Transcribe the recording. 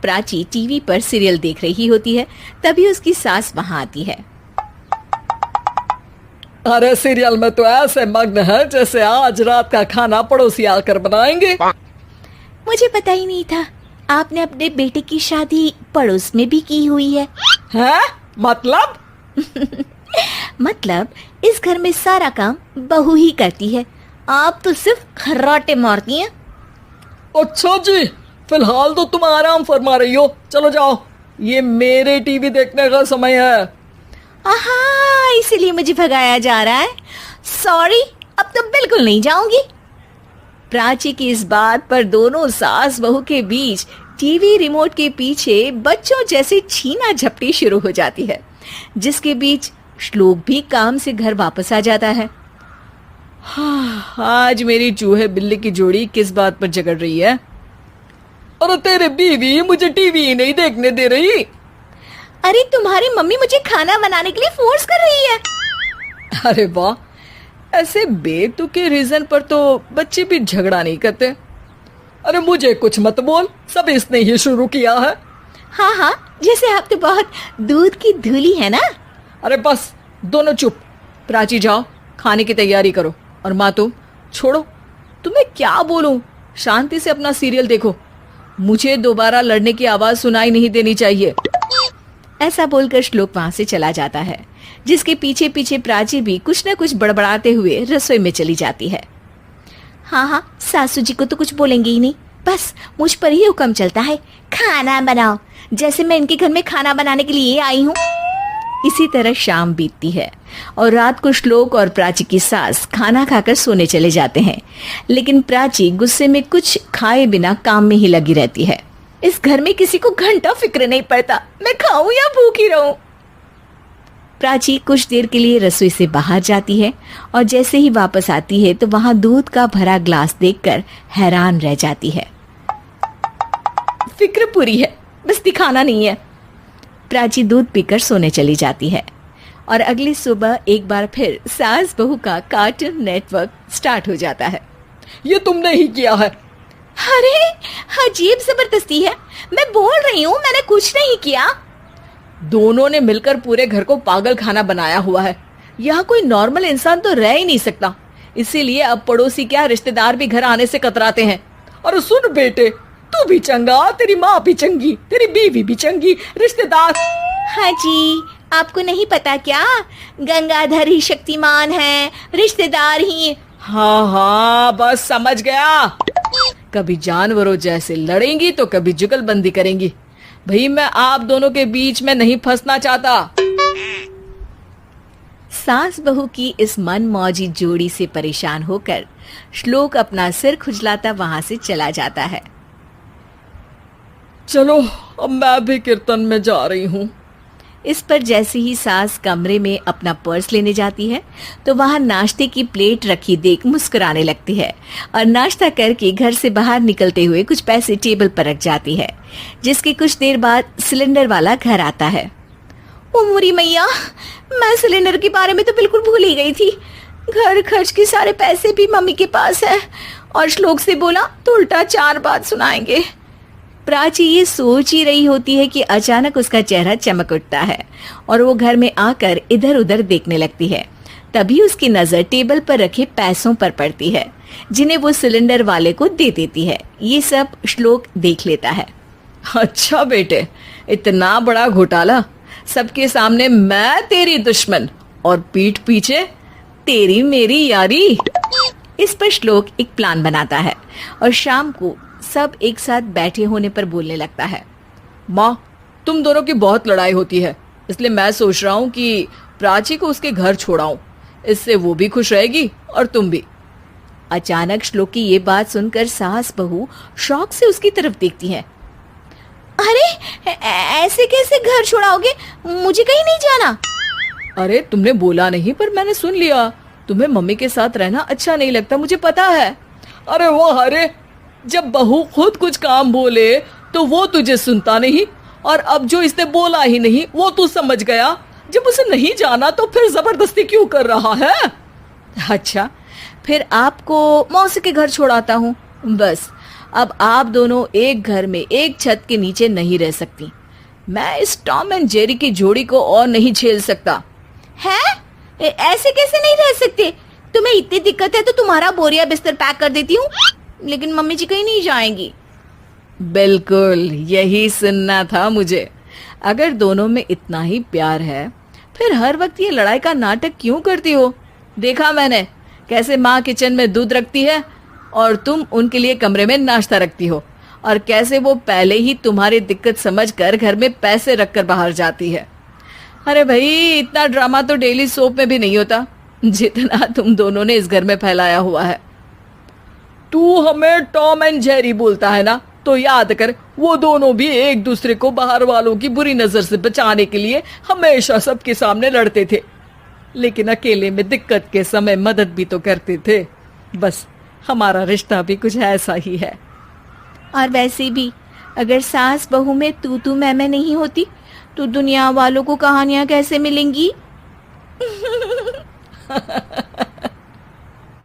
Prachi TV पर serial देख रही होती है, तभी उसकी सास वहां आती है। अरे सीरियल में तो ऐसे मग्न है जैसे आज रात का खाना पड़ोसी आकर बनाएंगे। मुझे पता ही नहीं था आपने अपने बेटे की शादी पड़ोस में भी की हुई है। हैं? मतलब? मतलब इस घर में सारा काम बहू ही करती है, आप तो सिर्फ खर्राटे मारती हैं। अच्छा जी, फिलहाल तो तुम आराम फरमा रही हो, चलो जाओ, ये मेरे टीवी देखने का समय है। आहा, इसीलिए मुझे भगाया जा रहा है। सॉरी, अब तो बिल्कुल नहीं जाऊंगी। प्राची की इस बात पर दोनों सास बहू के बीच टीवी रिमोट के पीछे बच्चों जैसे छीना झपटी शुरू हो जाती है, जिसके बीच श्लोक भी काम से घर वापस आ जाता है। आज मेरी चूहे बिल्ली की जोड़ी किस बात पर झगड़ रही है? अरे तेरे बीवी मुझे टीवी ही नहीं देखने दे रही। अरे तुम्हारी मम्मी मुझे खाना बनाने के लिए फोर्स कर रही है। अरे वाह, ऐसे बेतुके रीजन पर तो बच्चे भी झगड़ा नहीं करते। अरे मुझे कुछ मत बोल, सब इसने ही शुरू किया है। हाँ हाँ, जैसे आप तो बहुत दूध की धूली है ना। अरे बस, दोनों चुप। प्राची जाओ, खाने की तैयारी करो। और माँ तुम छोड़ो, तुम्हें क्या बोलूं, शांति से अपना सीरियल देखो, मुझे दोबारा लड़ने की आवाज सुनाई नहीं देनी चाहिए। ऐसा बोलकर श्लोक वहां से चला जाता है, जिसके पीछे पीछे प्राची भी कुछ न कुछ बड़बड़ाते हुए रसोई में चली जाती है। हाँ हाँ, सासू जी को तो कुछ बोलेंगे ही नहीं, बस मुझ पर ही हुक्म चलता है, खाना बनाओ, जैसे मैं इनके घर में खाना बनाने के लिए आई हूँ। इसी तरह शाम बीतती है और रात को श्लोक और प्राची की सास खाना खाकर सोने चले जाते हैं, लेकिन प्राची गुस्से में कुछ खाए बिना काम में ही लगी रहती है। इस घर में किसी को घंटा फिक्र नहीं पड़ता, मैं खाऊं या भूखी रहूं। प्राची कुछ देर के लिए रसोई से बाहर जाती है और जैसे ही वापस आती है तो वहां दूध का भरा ग्लास देखकर हैरान रह जाती है। फिक्र पूरी है, बस दिखाना नहीं है। प्राची दूध पीकर सोने चली जाती है और अगली सुबह एक बार फिर सास बहू का कार्टून नेटवर्क स्टार्ट हो जाता है। ये तुमने ही किया है। अरे अजीब जबरदस्ती है, मैं बोल रही हूँ मैंने कुछ नहीं किया। दोनों ने मिलकर पूरे घर को पागल खाना बनाया हुआ है। यहाँ कोई नॉर्मल इंसान तो रह ही नहीं सकता, इसीलिए अब पड़ोसी क्या रिश्तेदार भी घर आने से कतराते हैं। और सुन बेटे, तू भी चंगा, तेरी माँ भी चंगी, तेरी बीवी भी चंगी, रिश्तेदार। हाँ जी, आपको नहीं पता क्या, गंगाधर ही शक्तिमान है, रिश्तेदार ही। हाँ हाँ, बस समझ गया। कभी जानवरों जैसे लड़ेंगी तो कभी जुगलबंदी करेंगी। भाई मैं आप दोनों के बीच में नहीं फंसना चाहता। सास बहू की इस मनमौजी जोड़ी से परेशान होकर श्लोक अपना सिर खुजलाता वहां से चला जाता है। चलो अब मैं भी कीर्तन में जा रही हूँ। इस पर जैसे ही सास कमरे में अपना पर्स लेने जाती है तो वहां नाश्ते की प्लेट रखी देख मुस्कुराने लगती है और नाश्ता करके घर से बाहर निकलते हुए कुछ पैसे टेबल पर रख जाती है, जिसके कुछ देर बाद सिलेंडर वाला घर आता है। ओ मोरी मैया, मैं सिलेंडर के बारे में तो बिल्कुल भूल ही गई थी। घर खर्च के सारे पैसे भी मम्मी के पास है और श्लोक से बोला तो उल्टा 4 बात सुनाएंगे। प्राची ये सोच ही रही होती है कि अचानक उसका चेहरा चमक उठता है और वो घर में आकर इधर उधर देखने लगती है। तभी उसकी नजर टेबल पर रखे पैसों पर पड़ती है, जिन्हें वो सिलेंडर वाले को दे देती है। ये सब श्लोक देख लेता है। अच्छा बेटे, इतना बड़ा घोटाला, सबके सामने मैं तेरी दुश्मन और पीठ पीछे तेरी मेरी यारी। इस पर श्लोक एक प्लान बनाता है और शाम को सब एक साथ बैठे होने पर बोलने लगता है। माँ, तुम दोनों की बहुत लड़ाई होती है, इसलिए मैं सोच रहा हूँ कि प्राची को उसके घर छोड़ाऊं, इससे वो भी खुश रहेगी और तुम भी। अचानक श्लोक की ये बात सुनकर सास बहू शौक से उसकी तरफ देखती हैं। अरे ऐसे कैसे घर छोड़ाओगे, मुझे कहीं नहीं जाना। अरे तुमने बोला नहीं पर मैंने सुन लिया, तुम्हें मम्मी के साथ रहना अच्छा नहीं लगता, मुझे पता है। अरे वो, अरे जब बहू खुद कुछ काम बोले तो वो तुझे सुनता नहीं, और अब जो इसने बोला ही नहीं वो तू समझ गया। जब उसे नहीं जाना तो फिर जबरदस्ती क्यों कर रहा है? अच्छा, फिर आपको मौसी के घर छोड़ाता हूँ, बस अब आप दोनों एक घर में एक छत के नीचे नहीं रह सकती। मैं इस टॉम एंड जेरी की जोड़ी को और नहीं झेल सकता। है? ऐसे कैसे नहीं रह सकते? तुम्हें इतनी दिक्कत है तो तुम्हारा बोरिया बिस्तर पैक कर देती हूँ, लेकिन मम्मी जी कहीं नहीं जाएंगी। बिल्कुल यही सुनना था मुझे। अगर दोनों में इतना ही प्यार है फिर हर वक्त ये लड़ाई का नाटक क्यों करती हो? देखा मैंने कैसे माँ किचन में दूध रखती है और तुम उनके लिए कमरे में नाश्ता रखती हो, और कैसे वो पहले ही तुम्हारी दिक्कत समझकर घर में पैसे रखकर बाहर जाती है। अरे भाई, इतना ड्रामा तो डेली सोप में भी नहीं होता जितना तुम दोनों ने इस घर में फैलाया हुआ है। तू हमें टॉम एंड जेरी बोलता है ना, तो याद कर वो दोनों भी एक दूसरे को बाहर वालों की बुरी नजर से बचाने के लिए हमेशा सबके सामने लड़ते थे, लेकिन अकेले में दिक्कत के समय मदद भी तो करते थे। बस हमारा रिश्ता भी कुछ ऐसा ही है। और वैसे भी अगर सास बहू में तू मैं नहीं होती तो दुनिया वालों को कहानियां कैसे मिलेंगी?